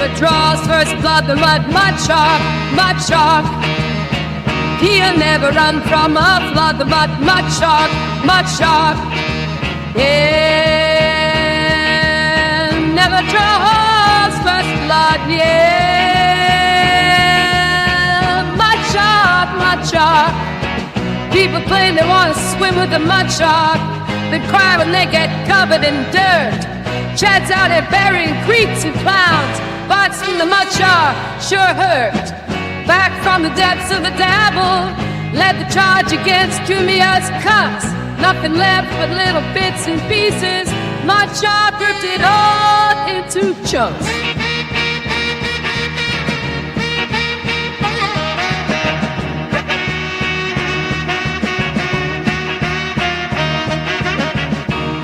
never draws first blood, the mud shark, mud shark. He'll never run from a flood, the mud shark, mud shark. Yeah, never draws first blood, yeah. Mud shark. People claim they want to swim with the mud shark. They cry when they get covered in dirt. Chad's out there burying creeks and clowns. Bites from the mud shark sure hurt. Back from the depths of the dabble, led the charge against Cumia's cuts. Nothing left but little bits and pieces. Mud shark ripped it all into chunks.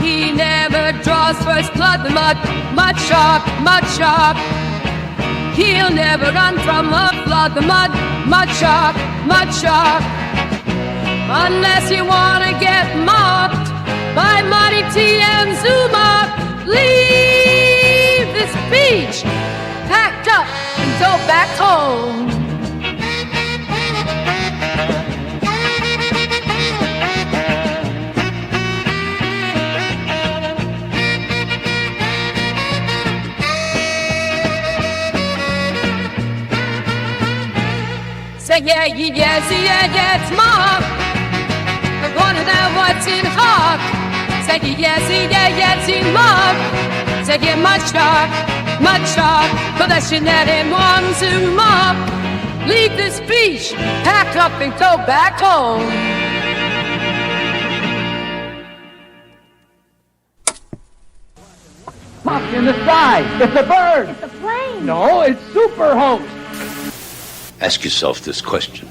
He never draws first blood, the mud shark, mud shark. He'll never run from a flood, the mud shark, mud shark. Unless you want to get mocked by Marty T and Zumock, leave this beach packed up and go back home. Say yeah, it's Mark. I wanted out what's in Hawk. Say yeah, it's in Mark. Say yeah, mud shark. But that's Jeanette and one to Mark. Leave this beach, pack up and go back home. Up in the sky. It's a bird. It's a plane. No, it's Superhost. Ask yourself this question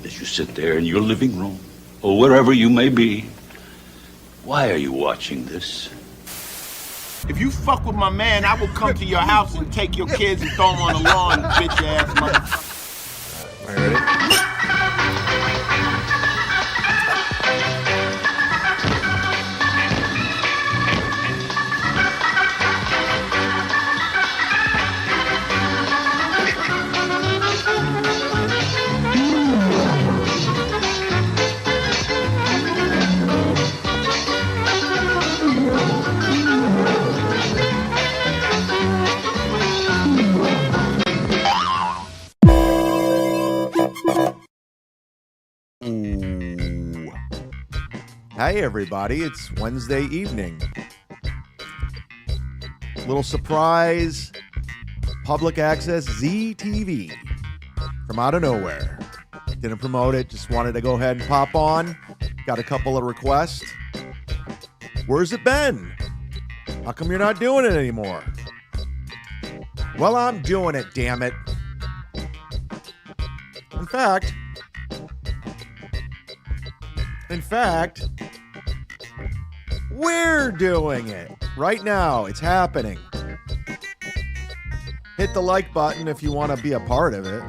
as you sit there in your living room or wherever you may be. Why are you watching this? If you fuck with my man, I will come to your house and take your kids and throw them on the lawn, bitch ass motherfucker. All right, ready? Hi, everybody. It's Wednesday evening. Little surprise public access ZTV from out of nowhere. Didn't promote it, just wanted to go ahead and pop on. Got a couple of requests. Where's it been? How come you're not doing it anymore? Well, I'm doing it, damn it. In fact, we're doing it right now. It's happening. Hit the like button if you want to be a part of it.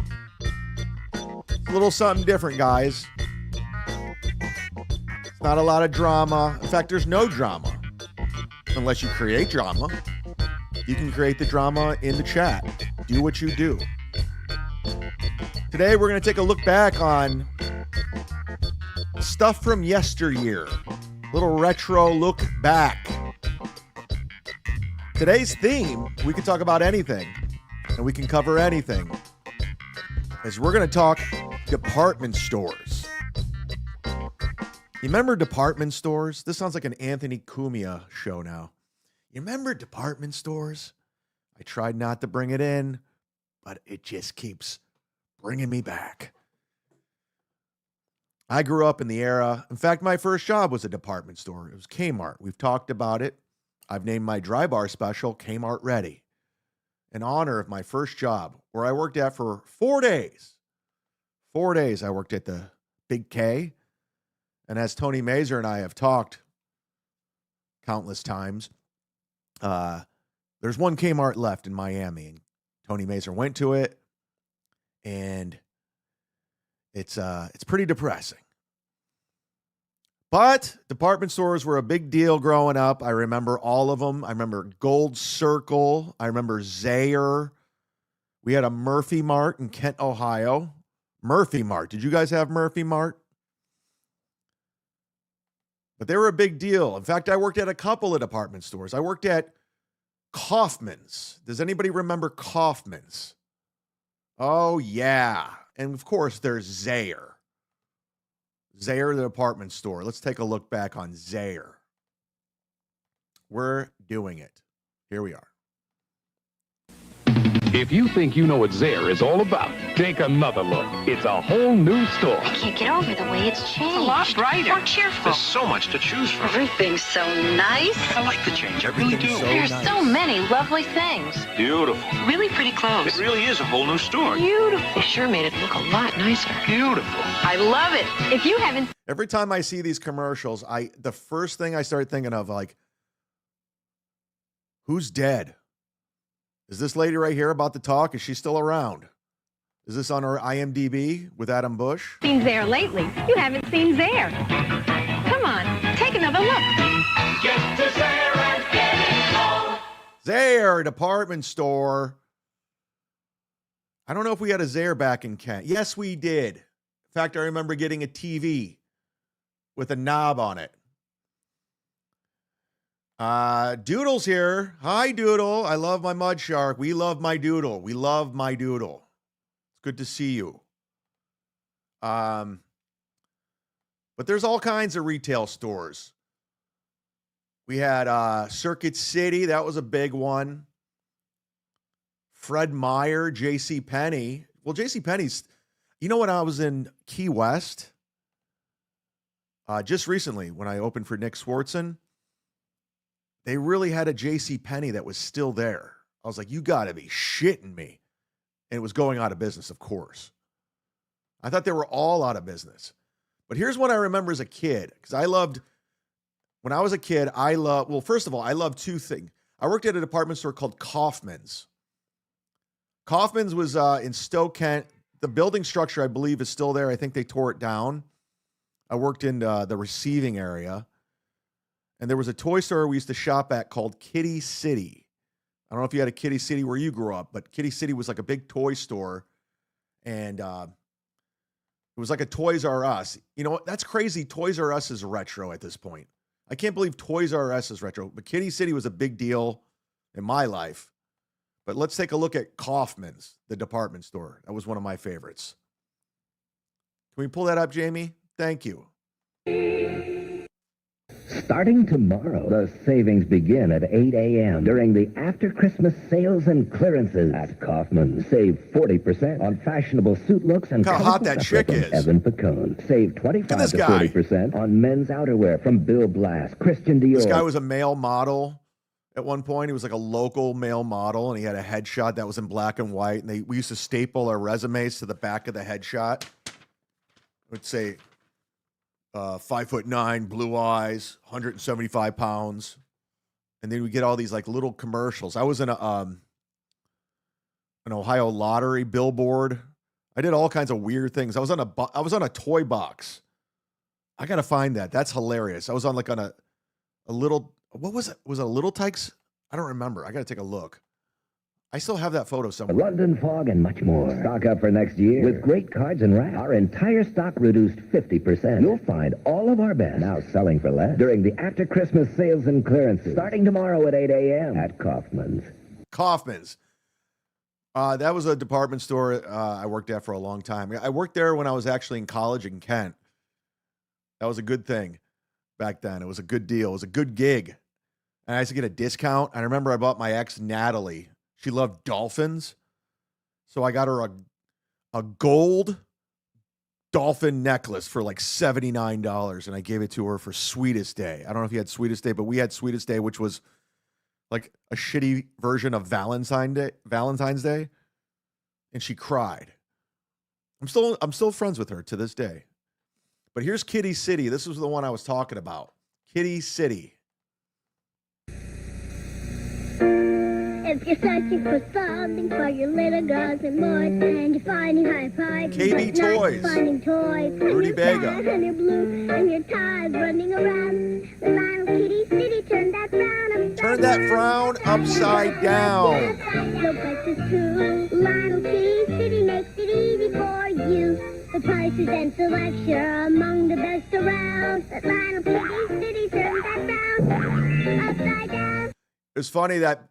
It's a little something different, guys. It's not a lot of drama. In fact, there's no drama. Unless you create drama. You can create the drama in the chat. Do what you do. Today, we're going to take a look back on stuff from yesteryear. Little retro look back. Today's theme, we can talk about anything, and we can cover anything, as we're going to talk department stores. You remember department stores? This sounds like an Anthony Cumia show now. You remember department stores? I tried not to bring it in, but it just keeps bringing me back. I grew up in the era. In fact, my first job was a department store. It was Kmart. We've talked about it. I've named my dry bar special Kmart Ready in honor of my first job, where I worked at for 4 days. 4 days I worked at the Big K. And as Tony Mazer and I have talked countless times, there's one Kmart left in Miami. And Tony Mazer went to it, and it's pretty depressing. But department stores were a big deal growing up. I remember all of them. I remember Gold Circle. I remember Zaire. We had a Murphy Mart in Kent, Ohio. Murphy Mart. Did you guys have Murphy Mart? But they were a big deal. In fact, I worked at a couple of department stores. I worked at Kaufman's. Does anybody remember Kaufman's? Oh, yeah. And of course, there's Zayre. Zayre, the department store. Let's take a look back on Zayre. We're doing it. Here we are. If you think you know what Zayre is all about, take another look. It's a whole new store. I can't get over the way it's changed. It's a lot brighter. More cheerful. There's so much to choose from. Everything's so nice. I like the change. I really do. There's so many lovely things. Beautiful. Really pretty clothes. It really is a whole new store. Beautiful. They sure made it look a lot nicer. Beautiful. I love it. If you haven't... Every time I see these commercials, the first thing I start thinking of, like, who's dead? Is this lady right here about to talk? Is she still around? Is this on her IMDb with Adam Bush? Seen Zayre lately. You haven't seen Zayre. Come on, take another look. Get to Zayre and get it all. Zayre department store. I don't know if we had a Zayre back in Kent. Yes, we did. In fact, I remember getting a TV with a knob on it. Doodle's here. Hi, Doodle. I love my mud shark. We love my Doodle. We love my Doodle. It's good to see you. But there's all kinds of retail stores. We had Circuit City. That was a big one. Fred Meyer, J.C. Penney. Well, J.C. Penney's, you know, when I was in Key West, just recently when I opened for Nick Swartzen, they really had a J.C. Penney that was still there. I was like, you got to be shitting me. And it was going out of business, of course. I thought they were all out of business. But here's what I remember as a kid, because when I was a kid, well, first of all, I loved two things. I worked at a department store called Kaufman's. Kaufman's was in Stowe, Kent. The building structure, I believe, is still there. I think they tore it down. I worked in the receiving area. And there was a toy store we used to shop at called Kitty City. I don't know if you had a Kitty City where you grew up, but Kitty City was like a big toy store. And it was like a Toys R Us. You know what? That's crazy. Toys R Us is retro at this point. I can't believe Toys R Us is retro. But Kitty City was a big deal in my life. But let's take a look at Kaufman's, the department store. That was one of my favorites. Can we pull that up, Jamie? Thank you. Starting tomorrow, the savings begin at 8 a.m. during the after-Christmas sales and clearances at Kaufman. Save 40% on fashionable suit looks and look how hot that chick is. Evan Picone. Save 25 to 30% on men's outerwear from Bill Blass, Christian Dior. This guy was a male model at one point. He was like a local male model, and he had a headshot that was in black and white. And we used to staple our resumes to the back of the headshot. It would say 5'9", blue eyes, 175 pounds. And then we get all these like little commercials. I was in an Ohio lottery billboard. I did all kinds of weird things. I was on a toy box. I got to find that. That's hilarious. I was on a little, what was it? Was it a Little Tykes? I don't remember. I got to take a look. I still have that photo somewhere. London Fog and much more. Stock up for next year with great cards and wraps. Our entire stock reduced 50%. You'll find all of our best now selling for less during the after-Christmas sales and clearances starting tomorrow at 8 a.m. at Kaufman's. Kaufman's. That was a department store I worked at for a long time. I worked there when I was actually in college in Kent. That was a good thing back then. It was a good deal. It was a good gig. And I used to get a discount. I remember I bought my ex, Natalie. She loved dolphins. So I got her a gold dolphin necklace for like $79. And I gave it to her for Sweetest Day. I don't know if you had Sweetest Day, but we had Sweetest Day, which was like a shitty version of Valentine's Day. And she cried. I'm still friends with her to this day. But here's Kitty City. This was the one I was talking about. Kitty City. If you're searching for something for your little girls and boys, and you're finding high fives, KB Toys, finding toys, Rudy Bega, and your blue, and your tires running around, the little Kitty City, turn that frown upside Turn that frown upside down. No prices too. Lionel Kitty City makes it easy for you. The prices and selection are among the best around. At Lionel Kitty City, turn that frown upside down. It's funny that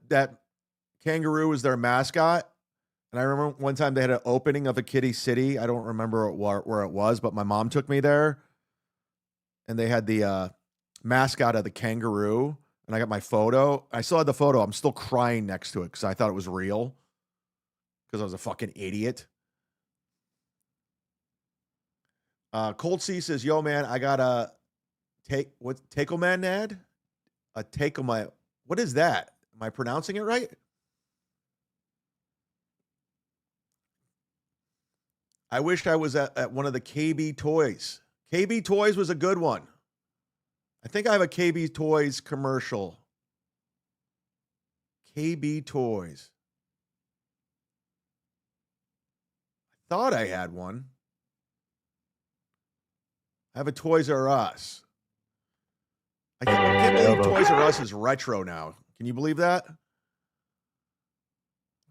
kangaroo was their mascot. And I remember one time they had an opening of a Kitty City. I don't remember where it was, but my mom took me there. And they had the mascot of the kangaroo. And I got my photo. I still had the photo. I'm still crying next to it because I thought it was real. Because I was a fucking idiot. Cold C says, yo, man, I got a Takelmanad? A Takelman. What is that? Am I pronouncing it right? I wished I was at one of the KB Toys. KB Toys was a good one. I think I have a KB Toys commercial. KB Toys. I thought I had one. I have a Toys R Us. I can't believe Toys R Us is retro now. Can you believe that?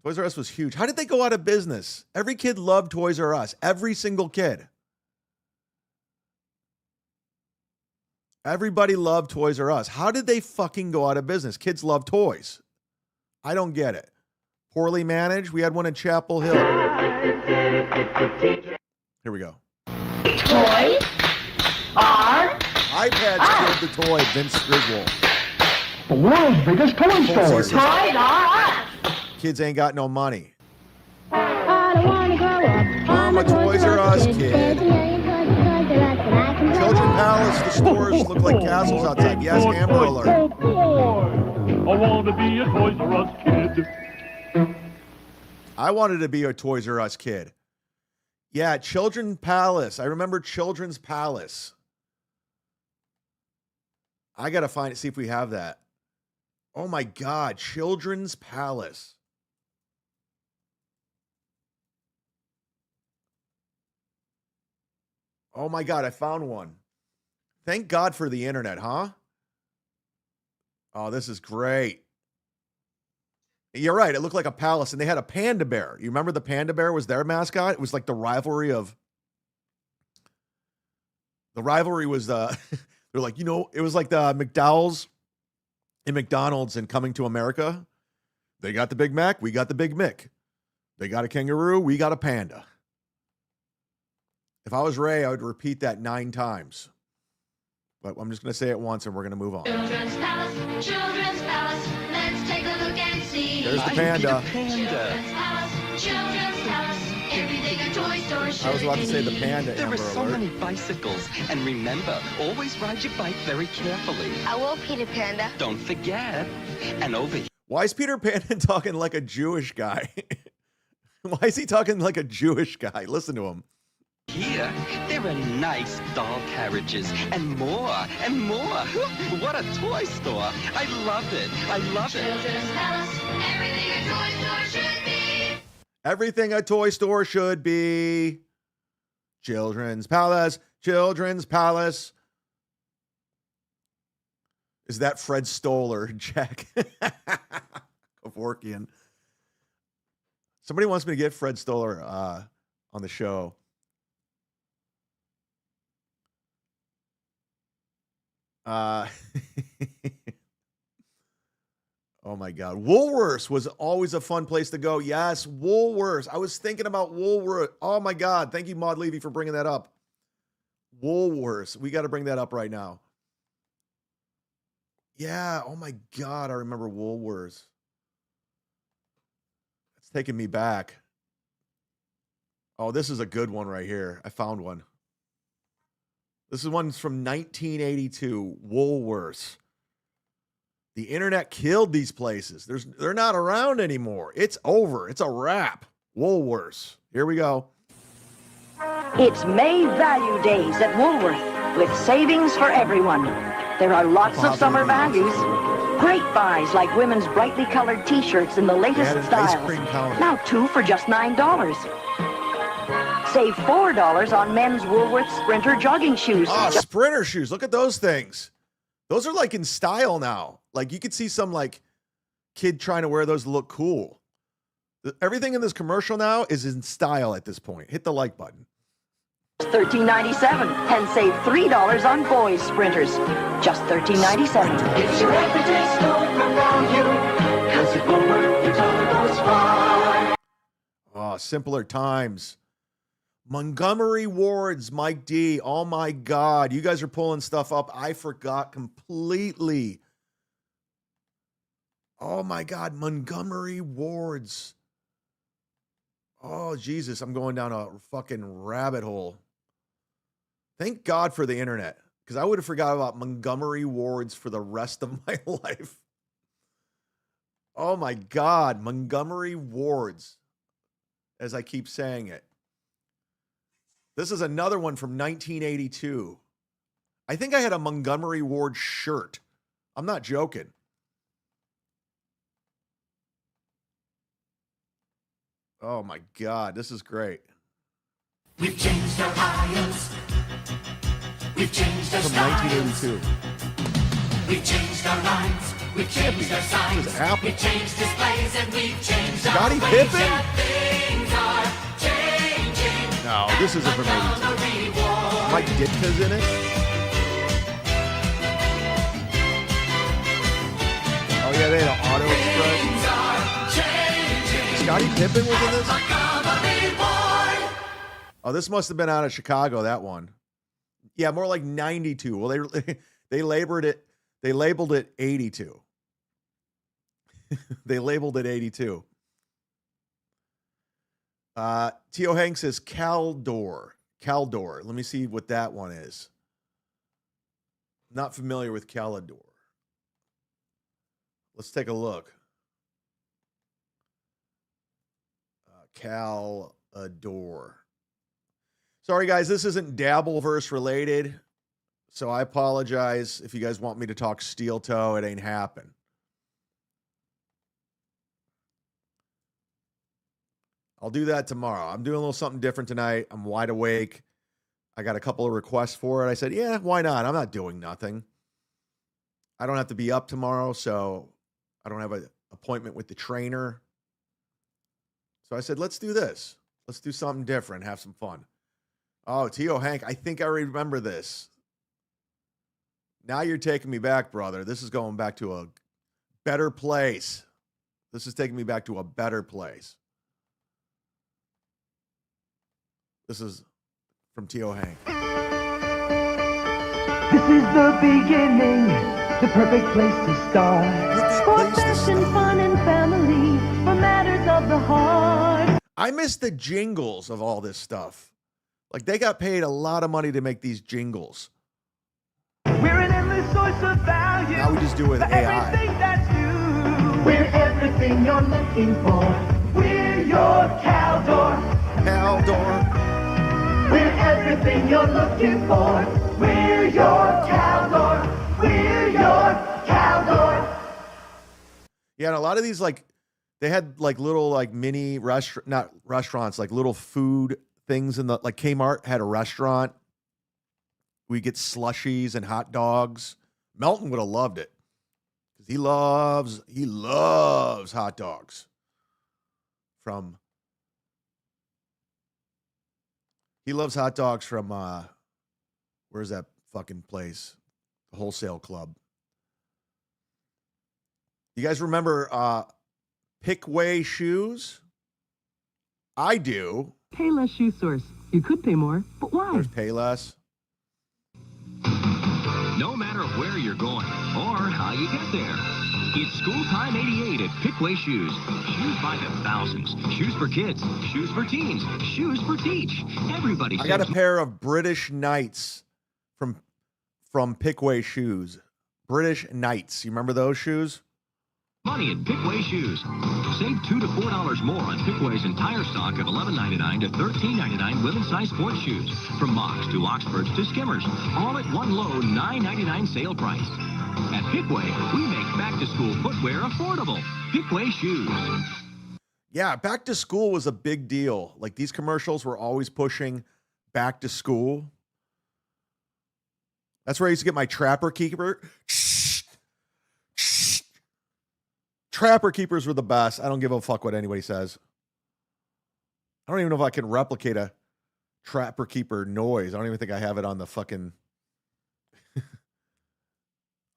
Toys R Us was huge. How did they go out of business? Every kid loved Toys R Us. Every single kid. Everybody loved Toys R Us. How did they fucking go out of business? Kids love toys. I don't get it. Poorly managed. We had one in Chapel Hill. Here we go. Toys are iPads killed the toy, Vince Griswold. The world's biggest toy store. Toys are us. Kids ain't got no money. I don't wanna grow up. I'm a Toys R Us kid. Children Palace, the stores look like castles outside. Yes, Amber Alert. I want to be a Toys R Us kid. I wanted to be a Toys R Us kid. Yeah, Children's Palace. I remember Children's Palace. I got to find it, see if we have that. Oh my God, Children's Palace. Oh my God, I found one. Thank God for the internet, huh? Oh, this is great. You're right. It looked like a palace, and they had a panda bear. You remember the panda bear was their mascot? It was like the rivalry of. The rivalry was they're like, you know, it was like the McDowell's in McDonald's and Coming to America. They got the Big Mac, we got the Big Mick. They got a kangaroo, we got a panda. If I was Ray, I would repeat that 9 times. But I'm just going to say it once and we're going to move on. Children's Palace, Children's Palace. Let's take a look and see. There's the panda. Children's Palace, Children's Palace. Everything a toy store should be. I was about to say the panda. There Amber are so Alert. many bicycles. And remember, always ride your bike very carefully. I will, Peter Panda. Don't forget. And over here. Why is Peter Pan talking like a Jewish guy? Why is he talking like a Jewish guy? Listen to him. Here, there are nice doll carriages and more and more. What a toy store. I love it. I love it. Children's Palace, everything a toy store should be. Everything a toy store should be. Children's Palace, Children's Palace. Is that Fred Stoller, Jack Kevorkian? Somebody wants me to get Fred Stoller on the show. Oh my God. Woolworths was always a fun place to go. Yes, Woolworths. I was thinking about Woolworths. Oh my God. Thank you, Maud Levy, for bringing that up. Woolworths. We got to bring that up right now. Yeah. Oh my God. I remember Woolworths. It's taking me back. Oh, this is a good one right here. I found one. This is one's from 1982. Woolworths. The internet killed these places. They're not around anymore. It's over. It's a wrap. Woolworths. Here we go. It's May Value Days at Woolworth with savings for everyone. There are lots of summer values. Great buys like women's brightly colored t-shirts in the latest styles. Now 2 for just $9. Save $4 on men's Woolworth Sprinter jogging shoes. Oh, Sprinter shoes. Look at those things. Those are like in style now. Like you could see some like kid trying to wear those to look cool. Everything in this commercial now is in style at this point. Hit the like button. $13.97 and save $3 on boys sprinters. Just $13.97. It's your everyday store from value. 'Cause at Woolworth, it's all goes far. Oh, simpler times. Montgomery Wards, Mike D. Oh my God. You guys are pulling stuff up. I forgot completely. Oh my God. Montgomery Wards. Oh, Jesus. I'm going down a fucking rabbit hole. Thank God for the internet, because I would have forgot about Montgomery Wards for the rest of my life. Oh my God. Montgomery Wards, as I keep saying it. This is another one from 1982. I think I had a Montgomery Ward shirt. I'm not joking. Oh my God, this is great. We've changed our aisles. We've changed our From styles. 1982. We've changed our lines. We've changed our signs. This is Apple. We've changed displays and we've changed Scottie our ways. Pippen? Yeah, things are changing. No, this isn't from 82. Mike Ditka's in it. Oh yeah, they had an Auto Express. Scottie Pippen was in this? Oh, this must have been out of Chicago, that one. Yeah, more like 92. Well, they labeled it 82. They labeled it 82. Tio Hank says Caldor. Caldor. Let me see what that one is. Not familiar with Calidor. Let's take a look. Calidor. Sorry, guys, this isn't Dabbleverse related, so I apologize if you guys want me to talk steel toe. It ain't happen. I'll do that tomorrow. I'm doing a little something different tonight. I'm wide awake. I got a couple of requests for it. I said, yeah, why not? I'm not doing nothing. I don't have to be up tomorrow, so I don't have an appointment with the trainer. So I said, let's do this. Let's do something different, have some fun. Oh, Tio Hank, I think I remember this. Now you're taking me back, brother. This is going back to a better place. This is taking me back to a better place. This is from Tio Hank. This is the beginning, the perfect place to start. For fashion, fun, and family, for matters of the heart. I miss the jingles of all this stuff. Like, they got paid a lot of money to make these jingles. We're an endless source of value. Now we just do it with for AI. everything that's new. We're everything you're looking for. We're your Caldor. Caldor. We're everything you're looking for. We're your Caldor. We're your Caldor. Yeah, and a lot of these, like, they had like little like mini not restaurants, like little food things in the, like Kmart had a restaurant. We get slushies and hot dogs. Melton would have loved it because he loves hot dogs. He loves hot dogs from where's that fucking place? The Wholesale Club. You guys remember Pickway shoes? I do. Payless Shoe Source. You could pay more, but why? There's Payless. No matter where you're going or how you get there, it's School Time 88 at Pickway Shoes. Shoes by the thousands. Shoes for kids. Shoes for teens. Shoes for teach. Everybody. I got a pair of British Knights from Pickway Shoes. British Knights. You remember those shoes? Money at Pickway Shoes. Save $2 to $4 more on Pickway's entire stock of $11.99 to $13.99 women's size sports shoes. From Mocs to Oxfords to Skimmers. All at one low $9.99 sale price. At Pickway, we make back-to-school footwear affordable. Pickway Shoes. Yeah, back to school was a big deal. Like, these commercials were always pushing back to school. That's where I used to get my Trapper Keeper. Trapper Keepers were the best. I don't give a fuck what anybody says. I don't even know if I can replicate a Trapper Keeper noise. I don't even think I have it on the fucking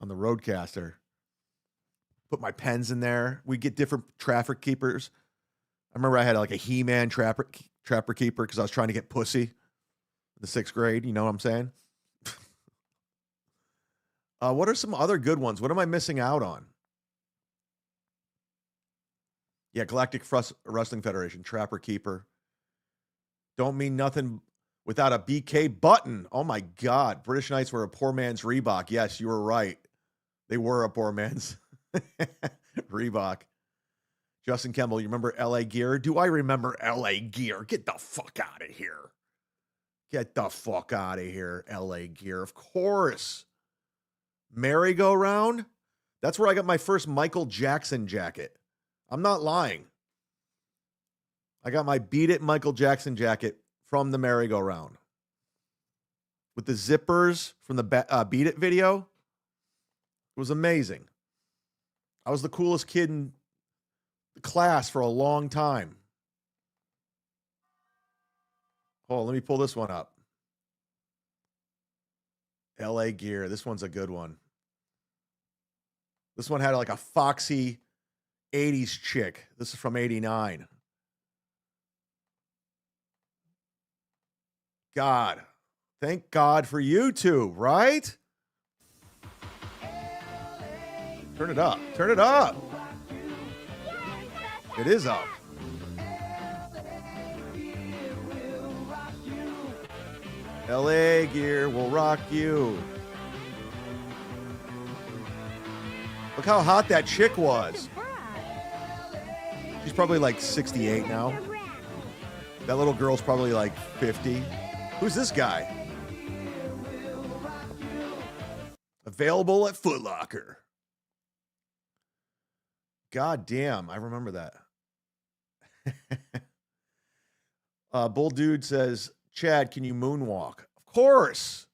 on the Roadcaster. Put my pens in there. We get different Trapper Keepers. I remember I had like a He-Man Trapper Keeper because I was trying to get pussy in the 6th grade. You know what I'm saying? What are some other good ones? What am I missing out on? Yeah, Galactic Wrestling Federation, Trapper Keeper. Don't mean nothing without a BK button. Oh my God. British Knights were a poor man's Reebok. Yes, you were right. They were a poor man's Reebok. Justin Kemble, you remember LA Gear? Do I remember LA Gear? Get the fuck out of here. Get the fuck out of here, LA Gear. Of course. Merry-go-round? That's where I got my first Michael Jackson jacket. I'm not lying. I got my Beat It Michael Jackson jacket from the merry-go-round. With the zippers from the Beat It video. It was amazing. I was the coolest kid in the class for a long time. Oh, let me pull this one up. LA Gear. This one's a good one. This one had like a foxy 80s chick. This is from 89. God. Thank God for YouTube, right? Turn it up. Turn it up. It is up. LA Gear will rock you. Look how hot that chick was. She's probably like 68 now. That little girl's probably like 50. Who's this guy? Available at Foot Locker. God damn, I remember that. Bull Dude says, Chad, can you moonwalk? Of course.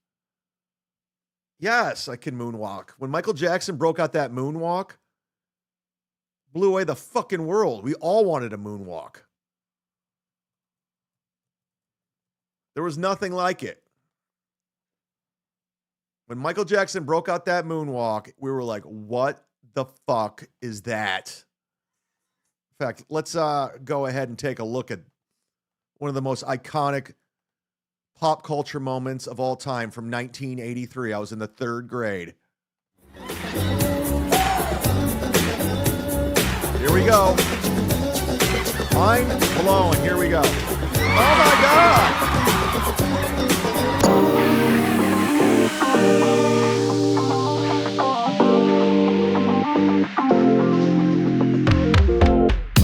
Yes, I can moonwalk. When Michael Jackson broke out that moonwalk, blew away the fucking world. We all wanted a moonwalk. There was nothing like it. When Michael Jackson broke out that moonwalk, we were like, what the fuck is that? In fact, let's go ahead and take a look at one of the most iconic pop culture moments of all time from 1983. I was in the 3rd grade. Here we go. Mind blown. Here we go. Oh my God.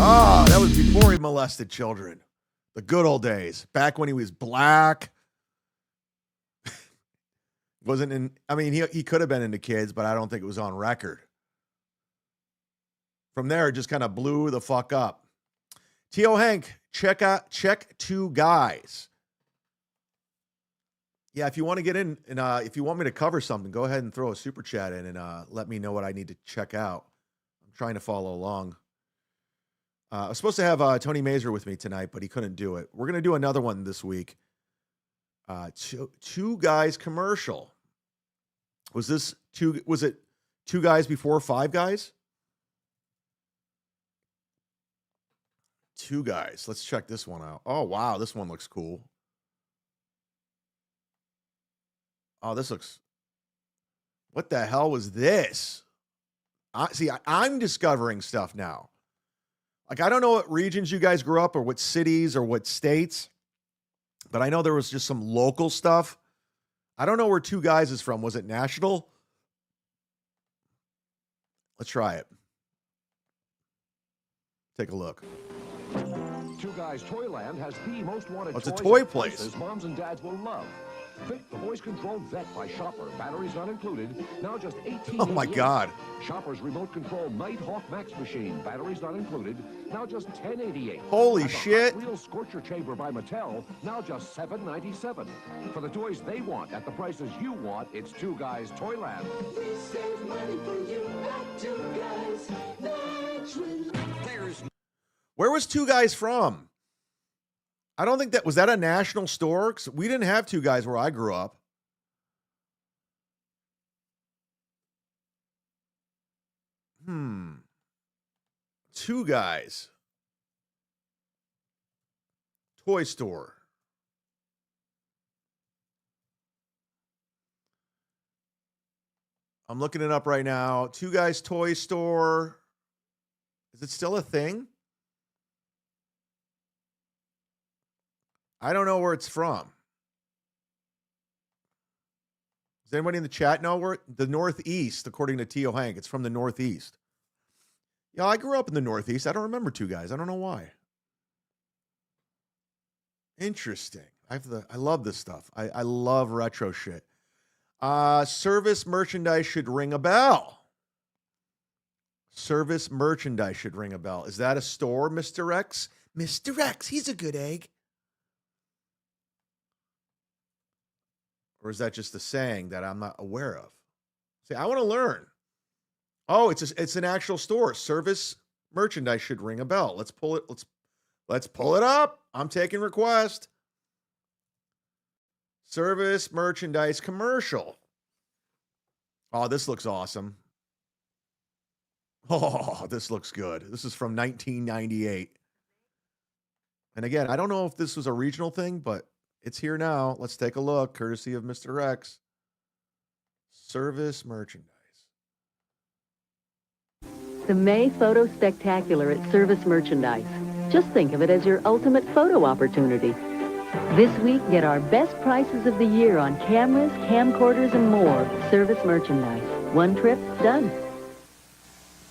Oh, that was before he molested children. The good old days. Back when he was black. Wasn't in, I mean, he could have been into kids, but I don't think it was on record. From there, it just kind of blew the fuck up. T.O. Hank, check 2 guys. Yeah, if you want to get in and if you want me to cover something, go ahead and throw a super chat in and let me know what I need to check out. I'm trying to follow along. I was supposed to have Tony Mazer with me tonight, but he couldn't do it. We're going to do another one this week. 2 guys commercial. Was it 2 guys before 5 guys? 2 guys. Let's check this one out. Oh, wow. This one looks cool. Oh, this looks... What the hell was this? I'm discovering stuff now. Like, I don't know what regions you guys grew up or what cities or what states, but I know there was just some local stuff. I don't know where 2 guys is from. Was it national? Let's try it. Take a look. 2 Guys Toyland has the most wanted It's a toys toy and place. prices moms and dads will love. Pick the voice-controlled Vet by Shopper. Batteries not included. Now just $18.88. Oh, my God. Shopper's remote-control Nighthawk Max machine. Batteries not included. Now just $10.88. Holy And the shit. Hot Wheels Scorcher Chamber by Mattel. Now just $7.97. For the toys they want at the prices you want, it's 2 Guys Toyland. We save money for you at 2 Guys. That's Where was Two Guys from? I don't think was that a national store? 'Cause we didn't have Two Guys where I grew up. Two Guys. Toy store. I'm looking it up right now. Two Guys toy store. Is it still a thing? I don't know where it's from. Does anybody in the chat know where? The Northeast, according to Tio Hank. It's from the Northeast. Yeah, I grew up in the Northeast. I don't remember Two Guys. I don't know why. Interesting. I love this stuff. I love retro shit. Service merchandise should ring a bell. Service merchandise should ring a bell. Is that a store, Mr. X? Mr. X, he's a good egg. Or is that just a saying that I'm not aware of? See, I want to learn. Oh, it's an actual store. Service merchandise should ring a bell. Let's pull it. Let's pull it up. I'm taking request. Service merchandise commercial. Oh, this looks awesome. Oh, this looks good. This is from 1998. And again, I don't know if this was a regional thing, but it's here now. Let's take a look, courtesy of Mr. X. Service merchandise. The May Photo Spectacular at Service Merchandise. Just think of it as your ultimate photo opportunity. This week, get our best prices of the year on cameras, camcorders, and more. Service Merchandise. One trip, done.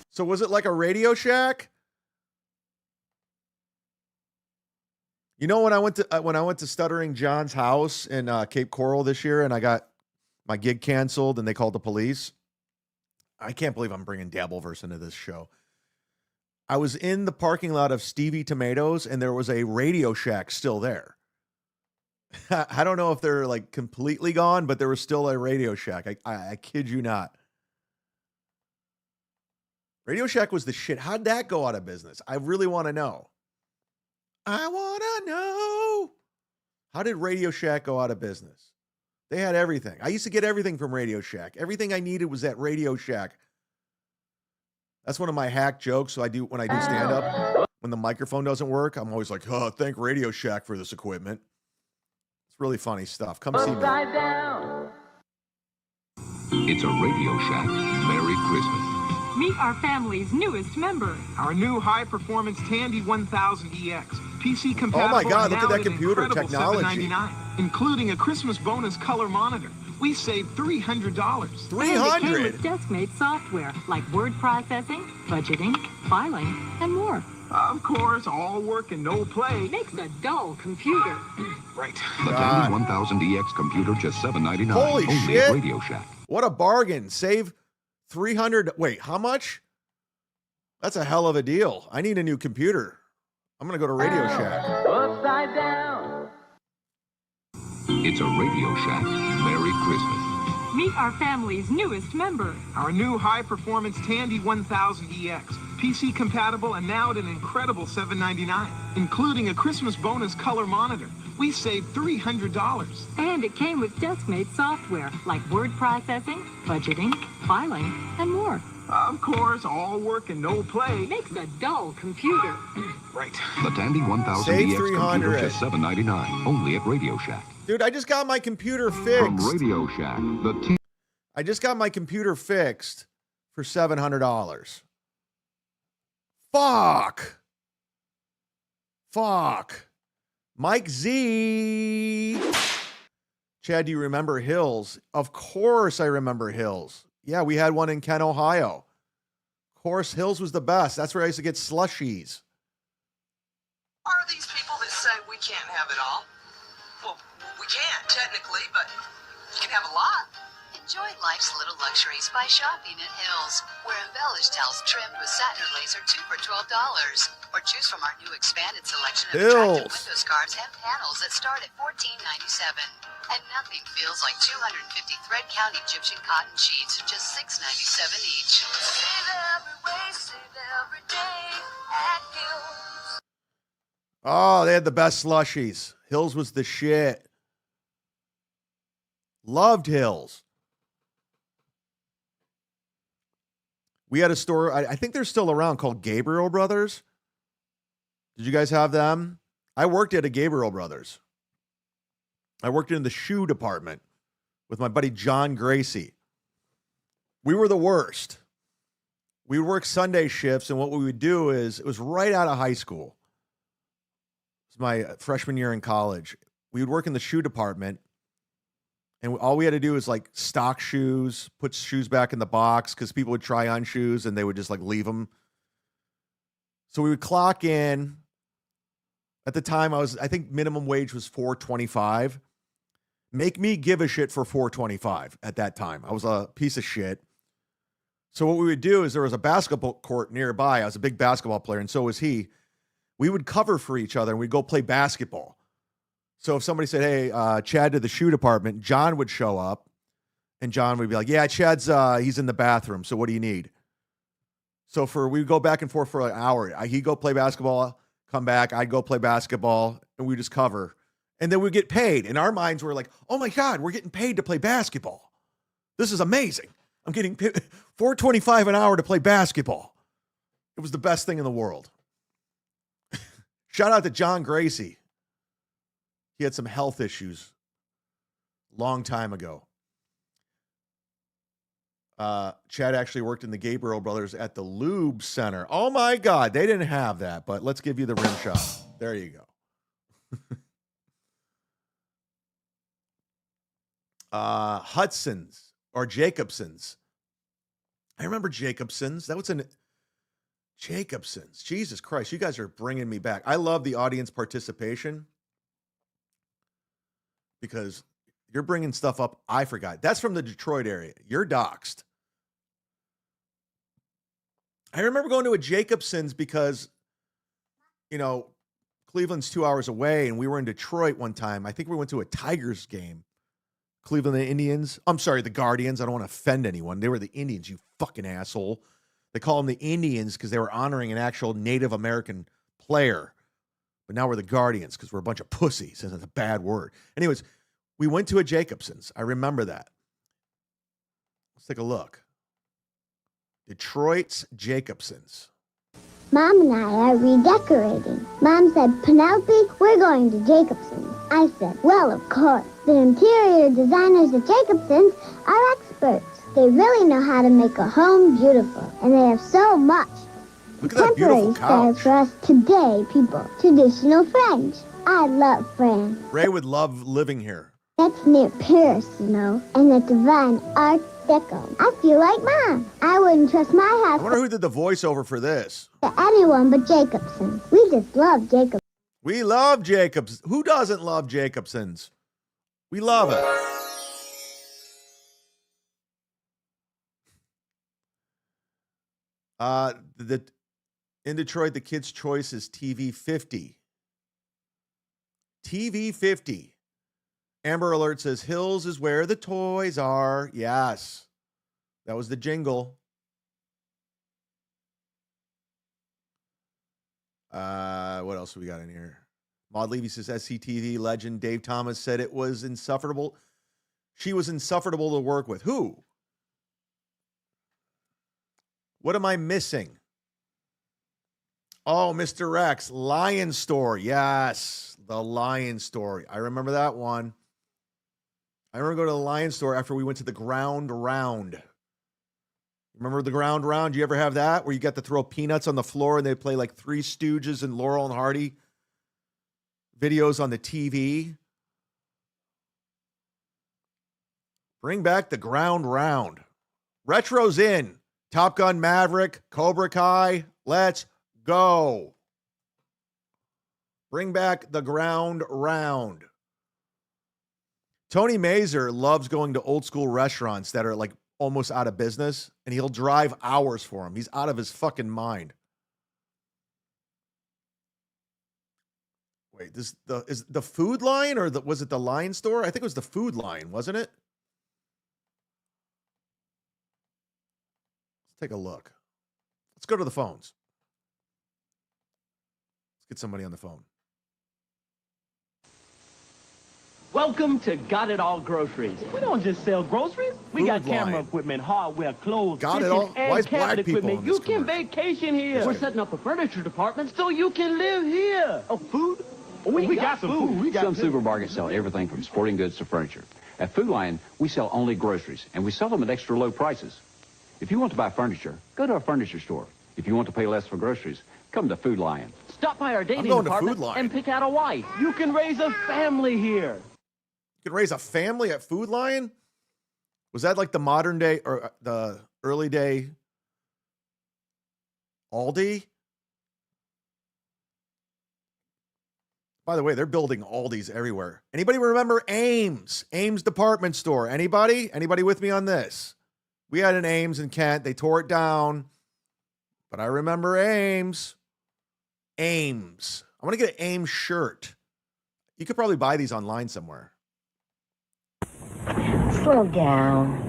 So was it like a Radio Shack? You know, when I went to Stuttering John's house in Cape Coral this year, and I got my gig canceled, and they called the police. I can't believe I'm bringing Dabbleverse into this show. I was in the parking lot of Stevie Tomatoes, and there was a Radio Shack still there. I don't know if they're like completely gone, but there was still a Radio Shack. I kid you not. Radio Shack was the shit. How'd that go out of business? I really want to know. I want to know. How did Radio Shack go out of business? They had everything. I used to get everything from Radio Shack. Everything I needed was at Radio Shack. That's one of my hack jokes. So when I do stand up, when the microphone doesn't work, I'm always like, oh, thank Radio Shack for this equipment. It's really funny stuff. Come see me. It's a Radio Shack. Merry Christmas. Meet our family's newest member. Our new high-performance Tandy 1000 EX. PC compatible. Oh my God, look at that now computer incredible technology. $799, including a Christmas bonus color monitor. We saved $300. And it came with desk-made software like word processing, budgeting, filing, and more. Of course, all work and no play. Makes a dull computer. Right. The Tandy 1000 EX computer, just $799. Holy only shit. at Radio Shack. What a bargain. Save 300. Wait, how much? That's a hell of a deal. I need a new computer. I'm going to go to Radio Shack. Upside down. It's a Radio Shack. Merry Christmas. Meet our family's newest member. Our new high-performance Tandy 1000 EX. PC compatible and now at an incredible $799, including a Christmas bonus color monitor. We saved $300. And it came with desk-made software like word processing, budgeting, filing, and more. Of course, all work and no play. Makes a dull computer. Right. The Tandy 1000 Save EX computer, $300. just $799. Only at Radio Shack. Dude, I just got my computer fixed. From Radio Shack, I just got my computer fixed for $700. Fuck. Mike Z. Chad, do you remember Hills? Of course I remember Hills. Yeah, we had one in Kent, Ohio. Of course, Hills was the best. That's where I used to get slushies. Are these people that say we can't have it all? Well, we can't, technically, but you can have a lot. Enjoy life's little luxuries by shopping at Hills, where embellished towels trimmed with satin or lace are 2 for $12. Or choose from our new expanded selection of attractive Hills. window scarves and panels that start at $14.97. And nothing feels like 250 thread count Egyptian cotton sheets for just $6.97 each. Save every way, save every day at Hills. Oh, they had the best slushies. Hills was the shit. Loved Hills. We had a store, I think they're still around, called Gabriel Brothers. Did you guys have them? I worked at a Gabriel Brothers. I worked in the shoe department with my buddy John Gracie. We were the worst. We would work Sunday shifts, and what we would do is, it was right out of high school. It was my freshman year in college. We would work in the shoe department, and all we had to do was like stock shoes, put shoes back in the box, because people would try on shoes and they would just like leave them. So we would clock in. At the time, I think minimum wage was $4.25. Make me give a shit for $4.25 at that time. I was a piece of shit. So what we would do is there was a basketball court nearby. I was a big basketball player, and so was he. We would cover for each other, and we'd go play basketball. So if somebody said, hey, Chad to the shoe department, John would show up, and John would be like, yeah, Chad's he's in the bathroom, so what do you need? So we'd go back and forth for an hour. He'd go play basketball, come back, I'd go play basketball, and we'd just cover. And then we'd get paid. In our minds, we're like, oh my God, we're getting paid to play basketball. This is amazing. I'm getting paid $4.25 an hour to play basketball. It was the best thing in the world. Shout out to John Gracie. He had some health issues long time ago. Chad actually worked in the Gabriel Brothers at the Lube Center. Oh my God, they didn't have that, but let's give you the rim shot. There you go. Hudson's or Jacobson's. I remember Jacobson's. That was Jacobson's. Jesus Christ, you guys are bringing me back. I love the audience participation because you're bringing stuff up I forgot. That's from the Detroit area. You're doxxed. I remember going to a Jacobson's because, Cleveland's 2 hours away, and we were in Detroit one time. I think we went to a Tigers game. Cleveland Indians. I'm sorry, the Guardians. I don't want to offend anyone. They were the Indians, you fucking asshole. They call them the Indians because they were honoring an actual Native American player. But now we're the Guardians because we're a bunch of pussies, and it's a bad word. Anyways, we went to a Jacobson's. I remember that. Let's take a look. Detroit's Jacobson's. Mom and I are redecorating. Mom said, Penelope, we're going to Jacobson's. I said, well, of course. The interior designers at Jacobson's are experts. They really know how to make a home beautiful, and they have so much. Look at that beautiful couch. For us today, people. Traditional French. I love France. Ray would love living here. That's near Paris, and the divine Art Deco. I feel like Mom. I wouldn't trust my house I wonder who did the voiceover for this. to anyone but Jacobson. We just love Jacobson. We love Jacobs. Who doesn't love Jacobson's? We love it. In Detroit, the kids' choice is TV 50. TV 50. Amber Alert says, Hills is where the toys are. Yes. That was the jingle. What else we got in here? Maud Levy says, SCTV legend Dave Thomas said it was insufferable. She was insufferable to work with. Who? What am I missing? Oh, Mr. Rex, Lion Store. Yes, the Lion Store. I remember that one. I remember going to the Lion Store after we went to the Ground Round. Remember the Ground Round? You ever have that? Where you got to throw peanuts on the floor and they play like Three Stooges and Laurel and Hardy videos on the TV? Bring back the Ground Round. Retro's in. Top Gun Maverick, Cobra Kai. Let's go. Bring back the Ground Round. Tony Mazer loves going to old school restaurants that are like almost out of business, and he'll drive hours for them. He's out of his fucking mind. Wait, is the Food Line or was it the Lion Store? I think it was the Food Line, wasn't it? Let's take a look. Let's go to the phones. Let's get somebody on the phone. Welcome to Got It All Groceries. We don't just sell groceries. We got camera equipment, hardware, clothes, Got it kitchen, all? and Why is cabinet black people equipment. in You this can vacation here. We're setting up a furniture department so you can live here. Oh, food? We got some food. Some supermarkets sell everything from sporting goods to furniture. At Food Lion, we sell only groceries, and we sell them at extra low prices. If you want to buy furniture, go to a furniture store. If you want to pay less for groceries, come to Food Lion. Stop by our dating going to department Food Lion. and pick out a wife. You can raise a family here. You could raise a family at Food Lion? Was that like the modern day or the early day Aldi? By the way, they're building Aldis everywhere. Anybody remember Ames? Ames department store. Anybody? Anybody with me on this? We had an Ames in Kent. They tore it down. But I remember Ames. Ames. I want to get an Ames shirt. You could probably buy these online somewhere. Slow down.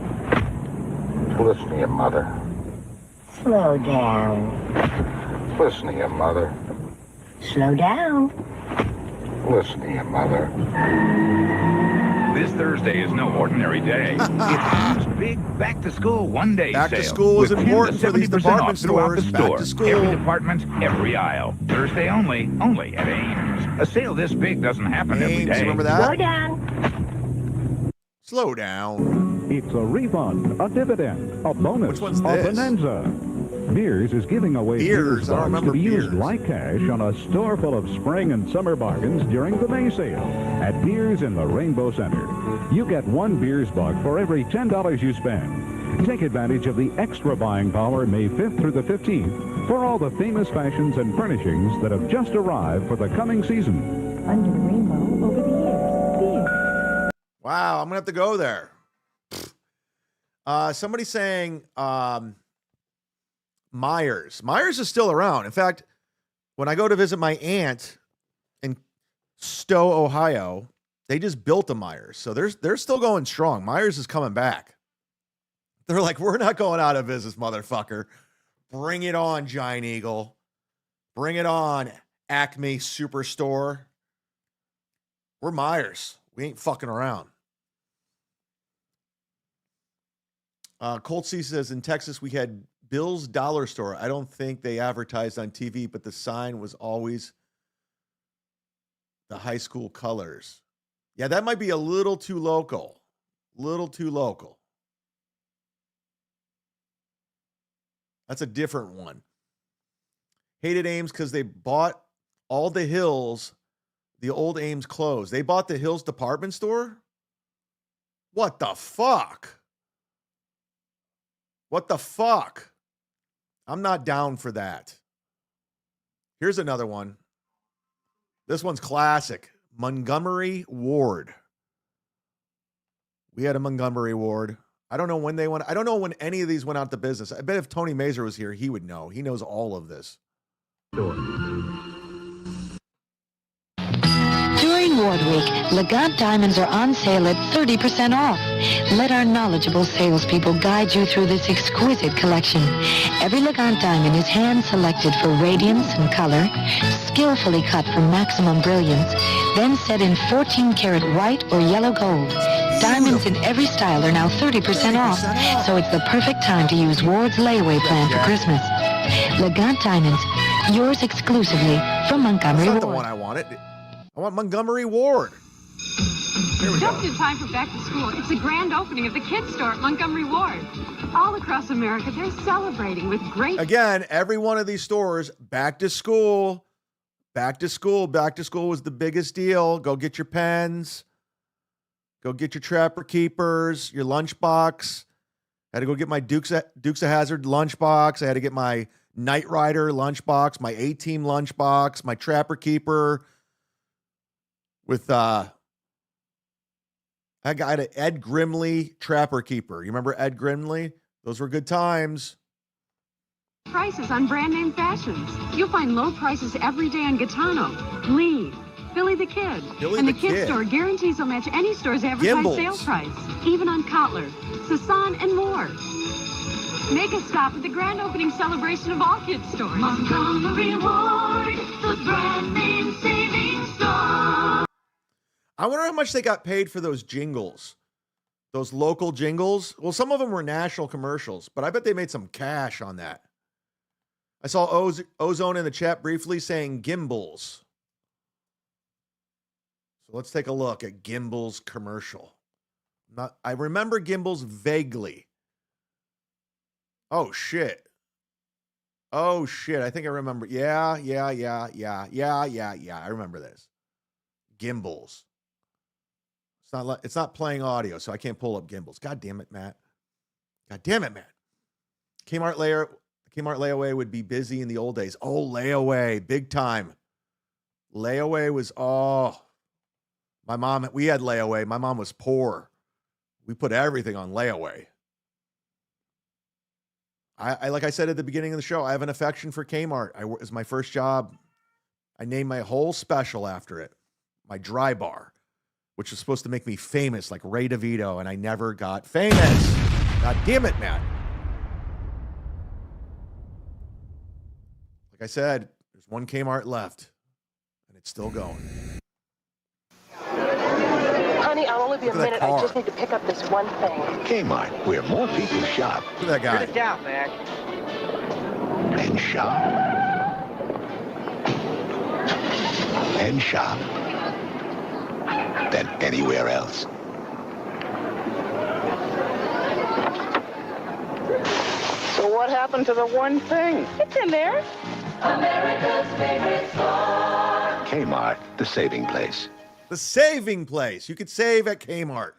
Listen to your mother. Slow down. Listen to your mother. Slow down. Listen to your mother. This Thursday is no ordinary day. It's Ames' big back-to-school one-day sale. Back to school is with 10 to important for these 70% department off throughout stores. the Back store. to school. Every department, every aisle. Thursday only at Ames. A sale this big doesn't happen every Ames, day. remember that? Slow down. Slow down. It's a refund, a dividend, a bonus, Which one's a this? bonanza. Beers is giving away Beers, I don't bucks remember to be used Beers. like cash on a store full of spring and summer bargains during the May sale at Beers in the Rainbow Center. You get one Beers buck for every $10 you spend. Take advantage of the extra buying power May 5th through the 15th for all the famous fashions and furnishings that have just arrived for the coming season. Under the rainbow over the years. Beer. Wow, I'm going to have to go there. Somebody saying Myers. Myers is still around. In fact, when I go to visit my aunt in Stowe, Ohio, they just built a Myers. So they're still going strong. Myers is coming back. They're like, we're not going out of business, motherfucker. Bring it on, Giant Eagle. Bring it on, Acme Superstore. We're Myers. We ain't fucking around. Colt C says, in Texas, we had Bill's Dollar Store. I don't think they advertised on TV, but the sign was always the high school colors. Yeah, that might be a little too local. Little too local. That's a different one. Hated Ames because they bought all the Hills, the old Ames closed. They bought the Hills department store? What the fuck? What the fuck? I'm not down for that. Here's another one. This one's classic. Montgomery Ward. We had a Montgomery Ward. I don't know when they went. I don't know when any of these went out to business. I bet if Tony Mazer was here, he would know. He knows all of this. During Ward Week, Legant diamonds are on sale at 30% off. Let our knowledgeable salespeople guide you through this exquisite collection. Every Legant diamond is hand-selected for radiance and color, skillfully cut for maximum brilliance, then set in 14-karat white or yellow gold. Diamonds in every style are now 30% off, so it's the perfect time to use Ward's layaway plan for Christmas. Legant diamonds, yours exclusively from Montgomery That's not Ward. the one I wanted. I want Montgomery Ward. Here we Just go. in time for back to school, it's the grand opening of the kids store at Montgomery Ward. All across America, they're celebrating with great... Again, every one of these stores, back to school. Back to school. Back to school was the biggest deal. Go get your pens. Go get your Trapper Keepers, your lunchbox. I had to go get my Dukes of Hazzard lunchbox. I had to get my Knight Rider lunchbox, my A-Team lunchbox, my Trapper Keeper with I got an Ed Grimley Trapper Keeper. You remember Ed Grimley? Those were good times. prices on brand name fashions. You'll find low prices every day on Gaetano, Lee, Billy the Kid. Billy and the the Kid Kid. Store guarantees they'll match any store's advertised Gimbals. sale price, even on Kotler, Sasan, and more. Make a stop at the grand opening celebration of all kids stores. Montgomery Ward, the brand name savings store. I wonder how much they got paid for those jingles. Those local jingles. Well, some of them were national commercials, but I bet they made some cash on that. I saw Ozone in the chat briefly saying gimbals. So let's take a look at Gimbals commercial. I remember Gimbals vaguely. Oh, shit. Oh, shit. I think I remember. Yeah. I remember this. Gimbals. It's not playing audio, so I can't pull up Gimbals. God damn it, Matt. Kmart layaway would be busy in the old days. Oh, layaway. Big time. Layaway was, we had layaway. My mom was poor. We put everything on layaway. I like I said at the beginning of the show, I have an affection for Kmart. It was my first job. I named my whole special after it. My dry bar, which was supposed to make me famous like Ray DeVito, and I never got famous. God damn it, Matt. Like I said, there's one Kmart left, and it's still going. Honey, I'll only be a minute. I just need to pick up this one thing. Kmart, where more people shop. Look at that guy. Put it down, Mac. And shop. And shop. Than anywhere else. So what happened to the one thing? It's in there. America's favorite store. Kmart, the saving place. The saving place. You could save at Kmart.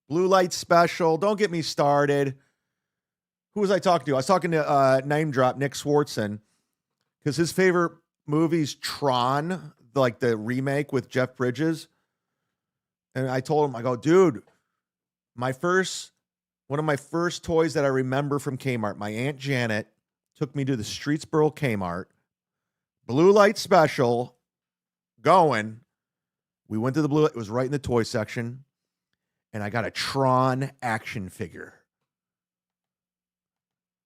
Blue light special. Don't get me started. Who was I talking to? I was talking to name drop Nick Swartzen, because his favorite movie's Tron, like the remake with Jeff Bridges. And I told him, I go, dude, one of my first toys that I remember from Kmart, my Aunt Janet took me to the Streetsboro Kmart, blue light special, going. We went to the blue light. It was right in the toy section. And I got a Tron action figure.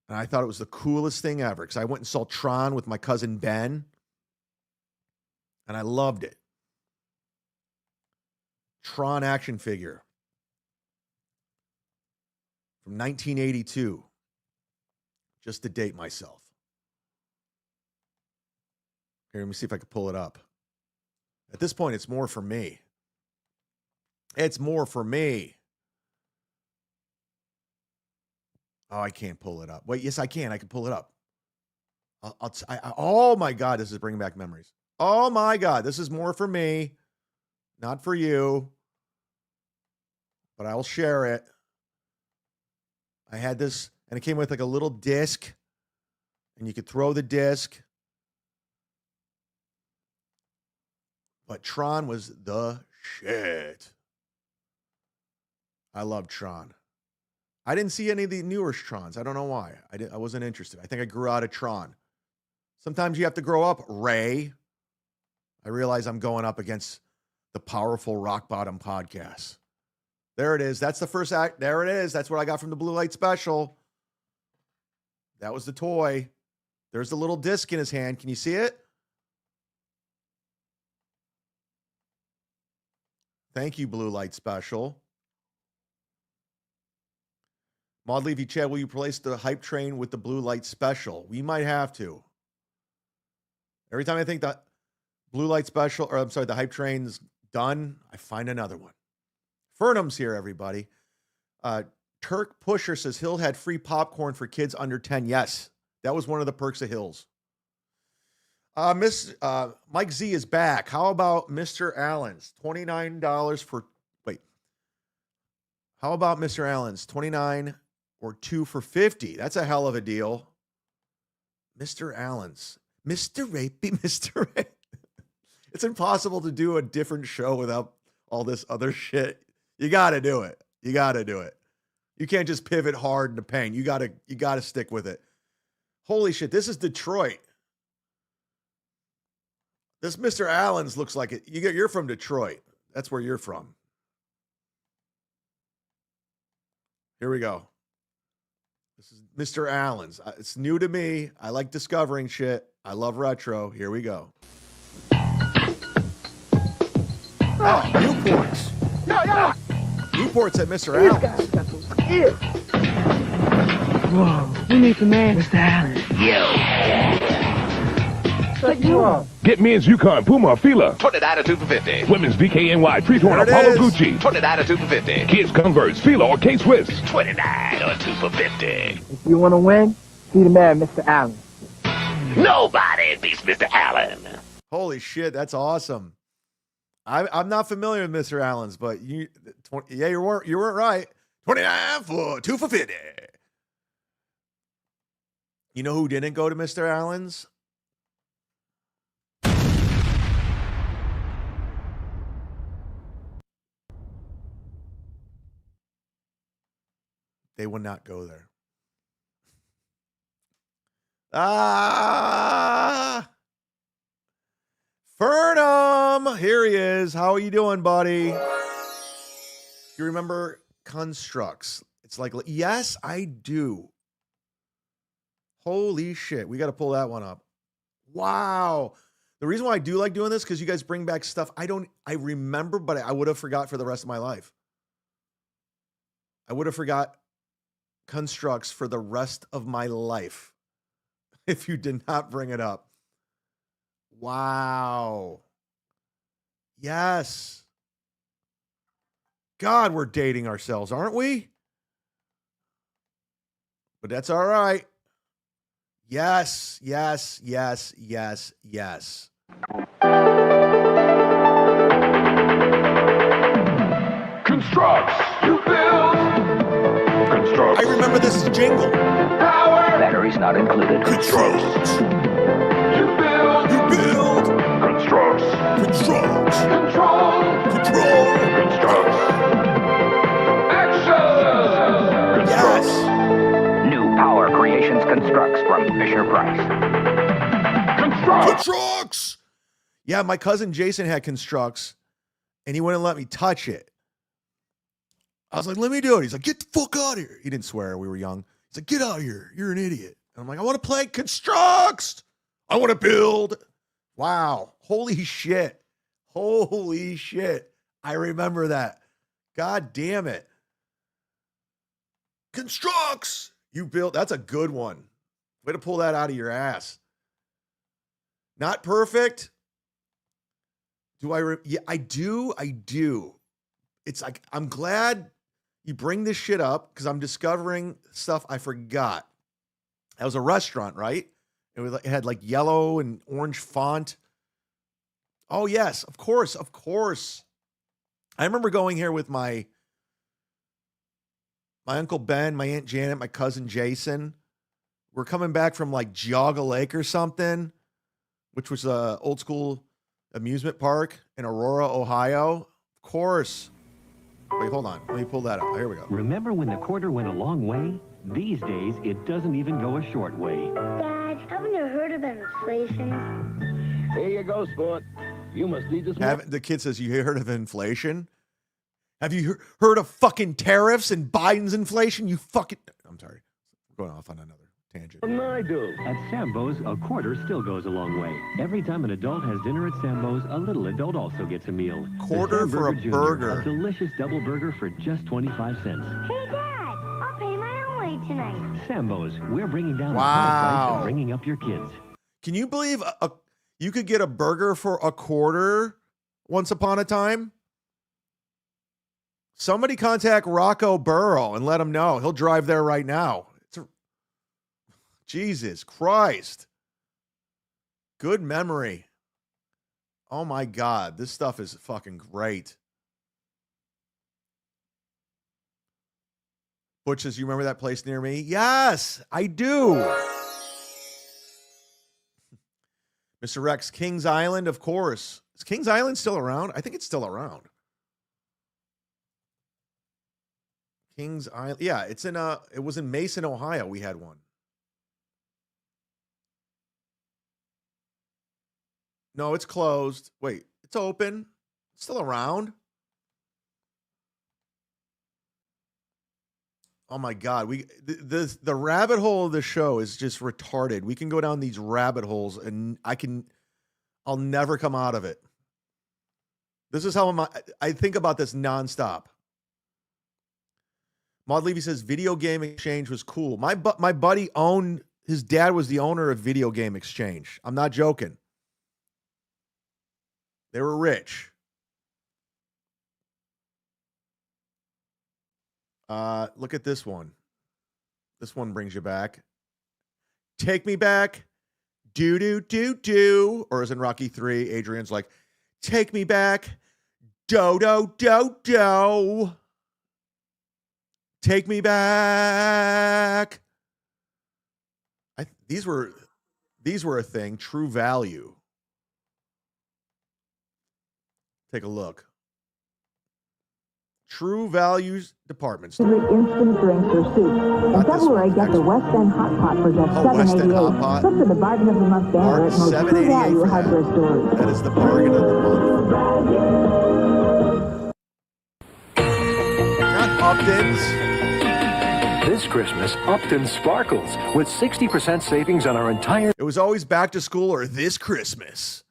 And I thought it was the coolest thing ever, because I went and saw Tron with my cousin Ben. And I loved it. Tron action figure from 1982. Just to date myself. Here, let me see if I can pull it up. At this point, it's more for me. It's more for me. Oh, I can't pull it up. Wait, yes, I can. I can pull it up. Oh, my God, this is bringing back memories. Oh, my God, this is more for me, not for you. But I'll share it. I had this, and it came with like a little disc, and you could throw the disc. But Tron was the shit. I love Tron. I didn't see any of the newer Trons. I don't know why. I wasn't interested. I think I grew out of Tron. Sometimes you have to grow up, Ray. I realize I'm going up against the powerful Rock Bottom podcast. There it is. That's the first act. There it is. That's what I got from the Blue Light Special. That was the toy. There's the little disc in his hand. Can you see it? Thank you, Blue Light Special. Maud Levy, Chad, will you replace the hype train with the Blue Light Special? We might have to. Every time I think that Blue Light Special, or I'm sorry, the hype train's done, I find another one. Fernham's here, everybody. Turk Pusher says Hill had free popcorn for kids under 10. Yes, that was one of the perks of Hills. Mike Z is back. How about Mr. Allen's? $29 for, wait. How about Mr. Allen's? $29 or 2 for $50. That's a hell of a deal. Mr. Allen's. Mr. Rapey, Mr. Rapey. It's impossible to do a different show without all this other shit. You got to do it. You got to do it. You can't just pivot hard into pain. You got to stick with it. Holy shit, this is Detroit. This Mr. Allen's looks like it. You're from Detroit. That's where you're from. Here we go. This is Mr. Allen's. It's new to me. I like discovering shit. I love retro. Here we go. Newports. Yeah. Newports at Mr. Allen's. Whoa, we need some man, Mr. Allen. Get men's Yukon, Puma, Fila. Put it attitude for 50. Women's DKNY, Treehorn, Apollo, Gucci. Put it attitude for 50. Kids Converse, Fila, or K-Swiss. 29 or 2 for 50. If you want to win, be the man, Mr. Allen. Nobody beats Mr. Allen. Holy shit, that's awesome. I'm not familiar with Mr. Allen's, but you weren't right. 29 for 2 for 50. You know who didn't go to Mr. Allen's? They would not go there. Fernum, here he is. How are you doing, buddy? You remember Construx? It's like, yes, I do. Holy shit. We got to pull that one up. Wow. The reason why I do like doing this, because you guys bring back stuff I remember, but I would have forgot for the rest of my life. I would have forgot Construx for the rest of my life if you did not bring it up. Wow. Yes. God, we're dating ourselves, aren't we? But that's all right. Yes, yes, yes, yes, yes. Construx, you build. Construx. I remember this jingle. Power. Batteries not included. Construx. You build. You build. Construx. Construx. Control. Control. Construx. Action. Yes. New Power Creations Construx from Fisher-Price. Construx. Construx. Yeah, my cousin Jason had Construx, and he wouldn't let me touch it. I was like, let me do it. He's like, get the fuck out of here. He didn't swear. We were young. He's like, get out of here. You're an idiot. And I'm like, I want to play Construx. I want to build. Wow. Holy shit. Holy shit. I remember that. God damn it. Construx. You built. That's a good one. Way to pull that out of your ass. Not perfect. Yeah, I do. It's like, I'm glad you bring this shit up because I'm discovering stuff I forgot. That was a restaurant, right? It had like yellow and orange font. Oh, yes, of course, of course. I remember going here with my Uncle Ben, my Aunt Janet, my cousin Jason. We're coming back from like Geauga Lake or something, which was a old school amusement park in Aurora, Ohio. Of course. Wait, hold on. Let me pull that up. Here we go. Remember when the quarter went a long way? These days, it doesn't even go a short way. Dad, haven't you heard of inflation? Here you go, sport. You must lead this. The kid says, you heard of inflation? Have you heard of fucking tariffs and Biden's inflation? You fucking... I'm sorry. We're going off on another tangent. I do. At Sambo's, a quarter still goes a long way. Every time an adult has dinner at Sambo's, a little adult also gets a meal. Quarter for a burger. A delicious double burger for just 25 cents. Hey, Dad, I'll pay my own way tonight. Sambo's, we're bringing down the Wow. price and bringing up your kids. Can you believe you could get a burger for a quarter once upon a time? Somebody contact Rocco Burrow and let him know. He'll drive there right now. Jesus Christ. Good memory. Oh my God. This stuff is fucking great. Butch says, you remember that place near me? Yes, I do. Mr. Rex, Kings Island, of course. Is Kings Island still around? I think it's still around. Kings Island. Yeah, it was in Mason, Ohio. We had one. No, it's closed. Wait, it's open. It's still around. Oh my God. The rabbit hole of the show is just retarded. We can go down these rabbit holes and I'll never come out of it. This is how I think about this nonstop. Maud Levy says Video Game Exchange was cool. My buddy owned, his dad was the owner of Video Game Exchange. I'm not joking. They were rich. Look at this one. This one brings you back. Take me back. Do, do, do, do. Or as in Rocky 3, Adrian's like, take me back. Do, do, do, do. Take me back. These were a thing. True Value. Take a look. True Values Department Store. Instant drinks or soup. In February, get the West End Hot Pot for just $7.88. Look for the bargain of the month banner at most True Value hardware stores. That is the bargain of the month. Not Upton's. This Christmas, Upton sparkles with 60% savings on our entire... It was always back to school or this Christmas.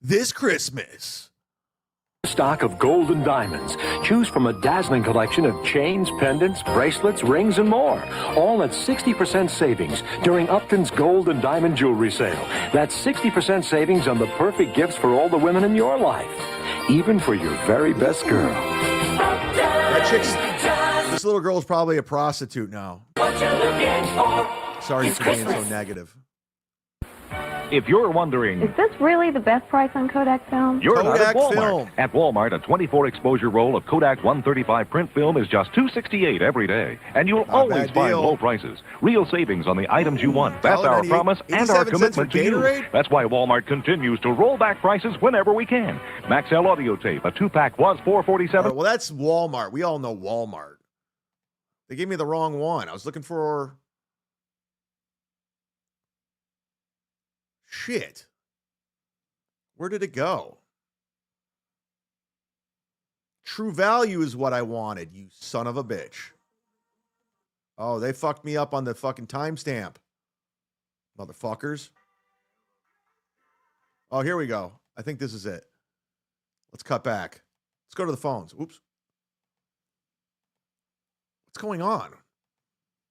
This Christmas. Stock of gold and diamonds. Choose from a dazzling collection of chains, pendants, bracelets, rings, and more. All at 60% savings during Upton's Gold and Diamond Jewelry Sale. That's 60% savings on the perfect gifts for all the women in your life. Even for your very best girl. This little girl is probably a prostitute now. Sorry for being so negative. If you're wondering, Is this really the best price on Kodak film? you're not at Kodak Walmart. film. At Walmart, a 24 exposure roll of Kodak 135 print film is just $2.68 every day, and you'll always bad find deal. low prices, real savings on the items you want. That's our $1.98, promise and our 87 cents for commitment to you. Gatorade? That's why Walmart continues to roll back prices whenever we can. Maxell audio tape, a 2-pack was $4.47. Well, that's Walmart. We all know Walmart. They gave me the wrong one. I was looking for... Shit. Where did it go? True Value is what I wanted, you son of a bitch. Oh, they fucked me up on the fucking timestamp. Motherfuckers. Oh, here we go. I think this is it. Let's cut back. Let's go to the phones. Oops. What's going on?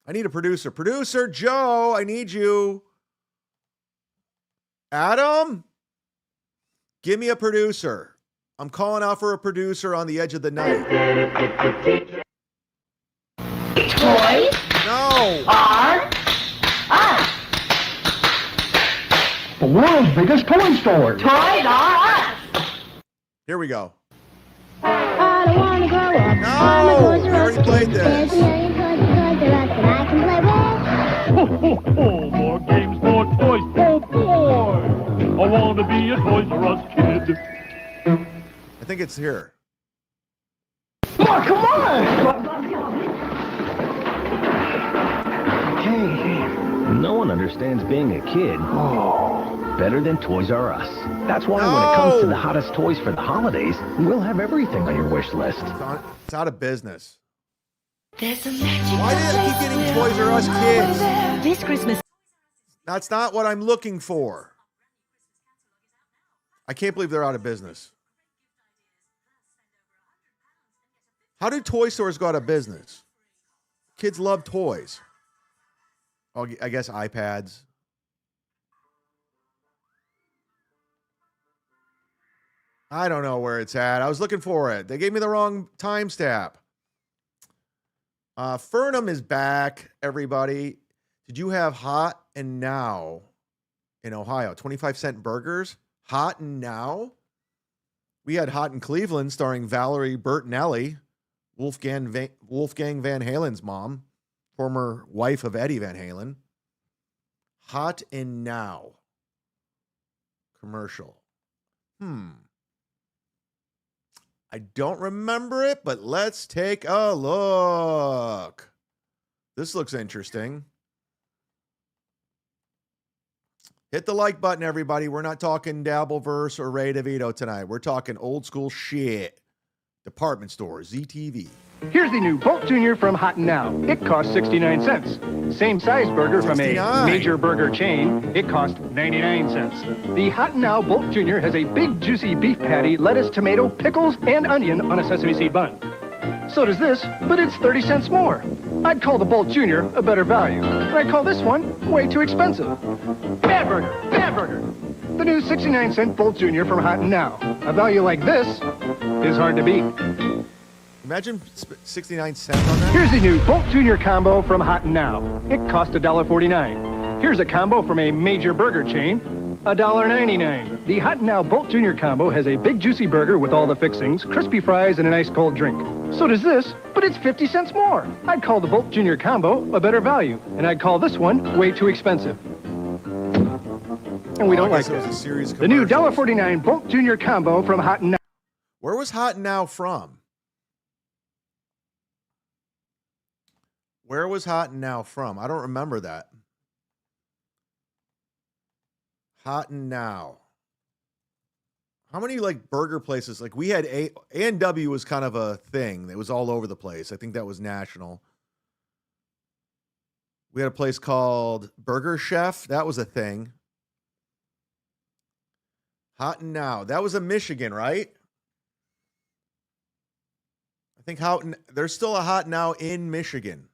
I need a producer. Producer Joe, I need you. Adam? Give me a producer. I'm calling out for a producer on the edge of the night. Toys No. are us. The world's biggest toy store. Toys are us. Here we go. I don't want to grow up. No. We already played this. There's a million toys and toys that I can play with. Oh, more games, more toys. Oh, boy. I want to be a Toys R Us kid. I think it's here. Mark, come on! Hey, no one understands being a kid better than Toys R Us. That's why when it comes to the hottest toys for the holidays, we'll have everything on your wish list. It's out of business. There's a magic. Why did I keep getting Toys R Us kids? This Christmas. That's not what I'm looking for. I can't believe they're out of business. How do toy stores go out of business? Kids love toys. Oh, I guess iPads. I don't know where it's at. I was looking for it. They gave me the wrong timestamp. Fernham is back, everybody. Did you have Hot and Now in Ohio? 25-cent burgers? Hot and Now? We had Hot in Cleveland starring Valerie Bertinelli, Wolfgang Van Halen's mom, former wife of Eddie Van Halen. Hot and Now. Commercial. I don't remember it, but let's take a look. This looks interesting. Hit the like button, everybody. We're not talking Dabbleverse or Ray DeVito tonight. We're talking old school shit. Department store, ZTV. Here's the new Bolt Jr. from Hot and Now. It costs 69 cents. Same size burger from a major burger chain. It costs 99 cents. The Hot and Now Bolt Jr. has a big juicy beef patty, lettuce, tomato, pickles, and onion on a sesame seed bun. So does this, but it's 30 cents more. I'd call the Bolt Jr. a better value. And I'd call this one way too expensive. Bad burger, bad burger. The new 69-cent Bolt Jr. from Hot and Now. A value like this is hard to beat. Imagine 69 cents on that. Here's the new Bolt Jr. combo from Hot and Now. It costs $1.49. Here's a combo from a major burger chain, $1.99. The Hot and Now Bolt Jr. combo has a big juicy burger with all the fixings, crispy fries, and an ice cold drink. So does this, but it's 50 cents more. I'd call the Bolt Jr. combo a better value, and I'd call this one way too expensive. And we don't like this. The new $1.49 Bolt Jr. combo from Hot and Now. Where was Hot and Now from? Where was Hot and Now from? I don't remember that. Hot and Now. How many like burger places? Like we had A&W was kind of a thing. It was all over the place. I think that was national. We had a place called Burger Chef. That was a thing. Hot and Now. That was in Michigan, right? I think there's still a Hot Now in Michigan.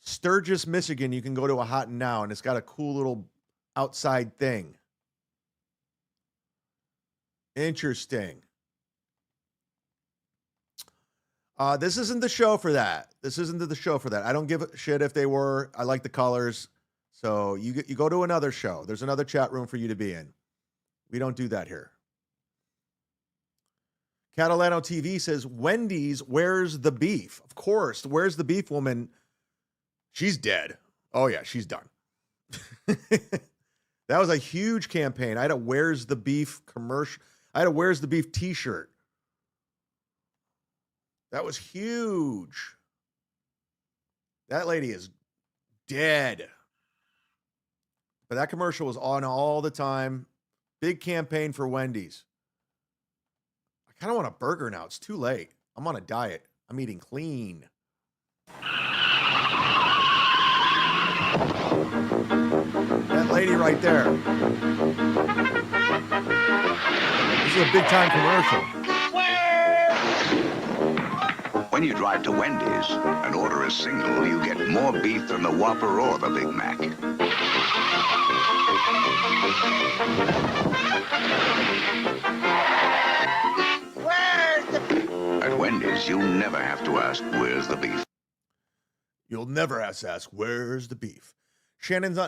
Sturgis, Michigan, you can go to a Hot and Now, and it's got a cool little outside thing. Interesting. This isn't the show for that. This isn't the show for that. I don't give a shit if they were. I like the colors. So you go to another show. There's another chat room for you to be in. We don't do that here. Catalano TV says, Wendy's, where's the beef? Of course. Where's the beef woman? She's dead. Oh, yeah, she's done. That was a huge campaign. I had a Where's the Beef commercial. I had a Where's the Beef t-shirt. That was huge. That lady is dead. But that commercial was on all the time. Big campaign for Wendy's. I kind of want a burger now. It's too late. I'm on a diet. I'm eating clean. That lady right there. This is a big time commercial. When you drive to Wendy's and order a single, you get more beef than the Whopper or the Big Mac. At Wendy's, you never have to ask, where's the beef? You'll never have to ask, where's the beef? Shannon's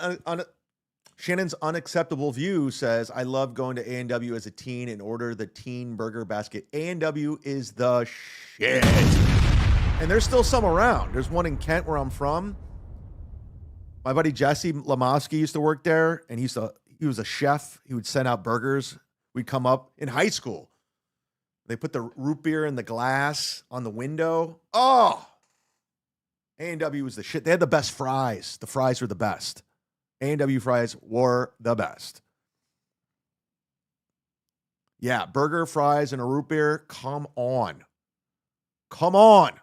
Unacceptable View says, I love going to A&W as a teen and order the teen burger basket. A&W is the shit. And there's still some around. There's one in Kent where I'm from. My buddy Jesse Lamosky used to work there, and he was a chef. He would send out burgers. We'd come up in high school. They put the root beer in the glass on the window. Oh! A&W was the shit. They had the best fries. The fries were the best. A&W fries were the best. Yeah, burger, fries, and a root beer. Come on. Come on.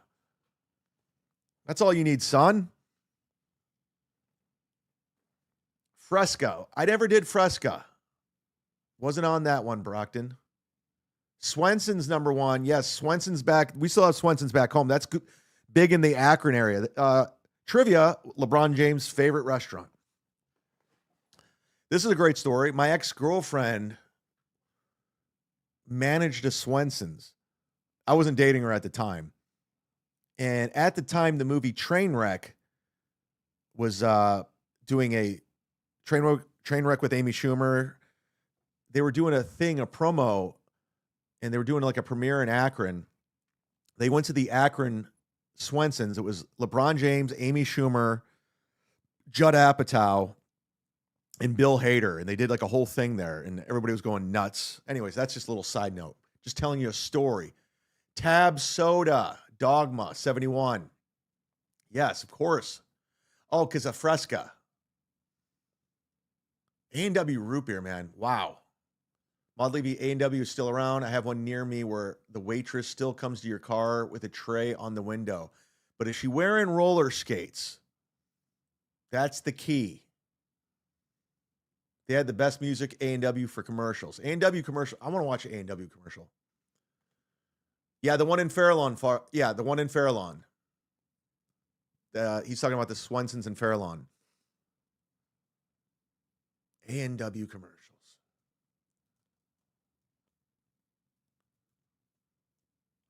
That's all you need, son. Fresca. I never did Fresca. Wasn't on that one, Brockton. Swenson's number one. Yes, Swenson's back. We still have Swenson's back home. That's good. Big in the Akron area. Trivia, LeBron James' favorite restaurant. This is a great story. My ex-girlfriend managed a Swenson's. I wasn't dating her at the time. And at the time, the movie Trainwreck was doing a Trainwreck with Amy Schumer. They were doing a promo, and they were doing like a premiere in Akron. They went to the Akron Swenson's. It was LeBron James, Amy Schumer, Judd Apatow, and Bill Hader. And they did like a whole thing there, and everybody was going nuts. Anyways, that's just a little side note. Just telling you a story. Tab Soda, Dogma, 71. Yes, of course. Oh, because of Fresca. A&W root beer, man. Wow. Maudley B. A&W is still around. I have one near me where the waitress still comes to your car with a tray on the window. But is she wearing roller skates? That's the key. They had the best music, A&W, for commercials. A&W commercial. I want to watch an A&W commercial. Yeah, the one in Fairlawn. The one in Fairlawn. He's talking about the Swensons in Fairlawn. A&W commercials.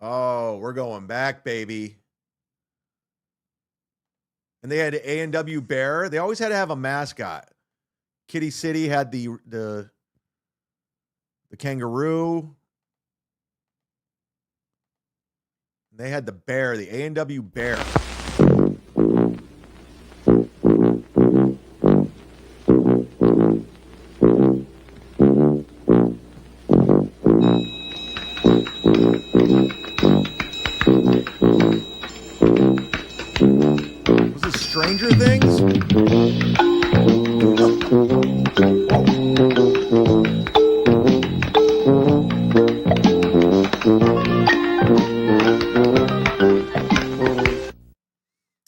Oh, we're going back, baby. And they had A&W Bear. They always had to have a mascot. Kitty City had the kangaroo. They had the bear, the A&W Bear. Was it Stranger Things?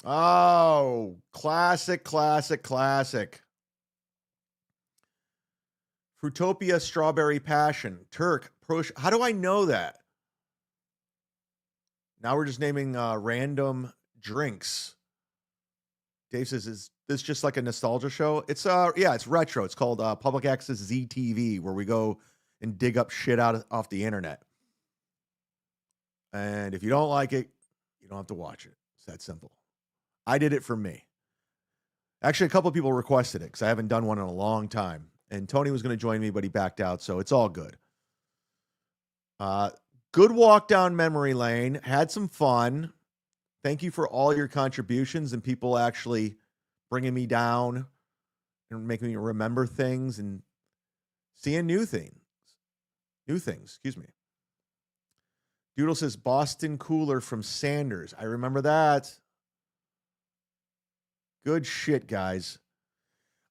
Oh, classic. Fruitopia Strawberry Passion. Turk. How do I know that? Now we're just naming random drinks. Dave says, is this just like a nostalgia show? It's it's retro. It's called Public Access ZTV, where we go and dig up shit off the internet. And if you don't like it, you don't have to watch it. It's that simple. I did it for me. Actually, a couple of people requested it because I haven't done one in a long time. And Tony was going to join me, but he backed out, so it's all good. Good walk down memory lane. Had some fun. Thank you for all your contributions and people actually bringing me down and making me remember things and seeing new things. Excuse me. Doodle says Boston Cooler from Sanders. I remember that. Good shit, guys.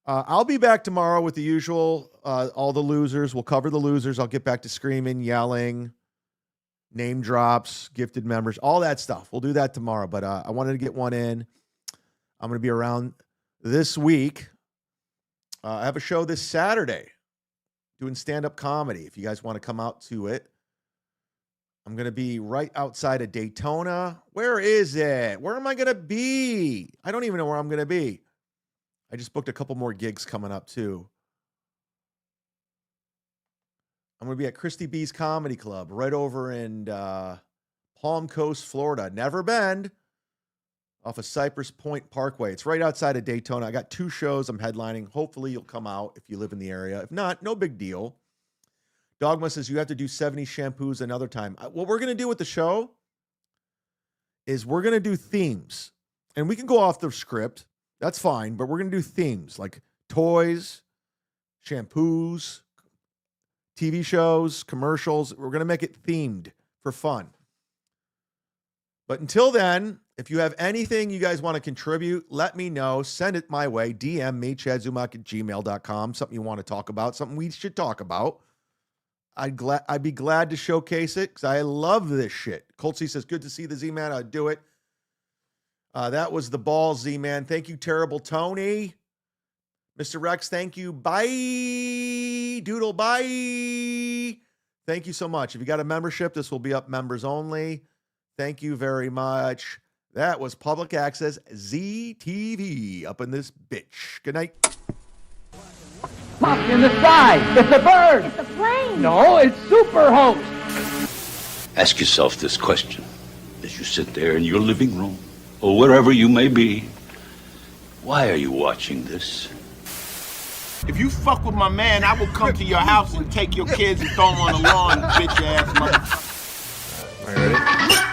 I'll be back tomorrow with the usual, all the losers. We'll cover the losers. I'll get back to screaming, yelling, name drops, gifted members, all that stuff. We'll do that tomorrow, but I wanted to get one in. I'm going to be around this week. I have a show this Saturday doing stand-up comedy. If you guys want to come out to it, I'm going to be right outside of Daytona. Where is it? Where am I going to be? I don't even know where I'm going to be. I just booked a couple more gigs coming up, too. I'm going to be at Christy B's Comedy Club right over in Palm Coast, Florida. Never been. Off of Cypress Point Parkway. It's right outside of Daytona. I got 2 shows I'm headlining. Hopefully you'll come out if you live in the area. If not, no big deal. Dogma says you have to do 70 shampoos another time. What we're going to do with the show is we're going to do themes. And we can go off the script. That's fine. But we're going to do themes like toys, shampoos, TV shows, commercials. We're going to make it themed for fun. But until then, if you have anything you guys want to contribute, let me know. Send it my way. DM me, chadzumock@gmail.com. Something you want to talk about. Something we should talk about. I'd be glad to showcase it because I love this shit. Colt C says, good to see the Z-Man. I'd do it. That was the ball, Z-Man. Thank you, Terrible Tony. Mr. Rex, thank you. Bye. Doodle, bye. Thank you so much. If you got a membership, this will be up members only. Thank you very much. That was Public Access ZTV up in this bitch. Good night. Look in the sky. It's a bird. It's a plane. No, it's Superhost. Ask yourself this question as you sit there in your living room or wherever you may be. Why are you watching this? If you fuck with my man, I will come to your house and take your kids and throw them on the lawn, bitch ass motherfucker. All right, ready?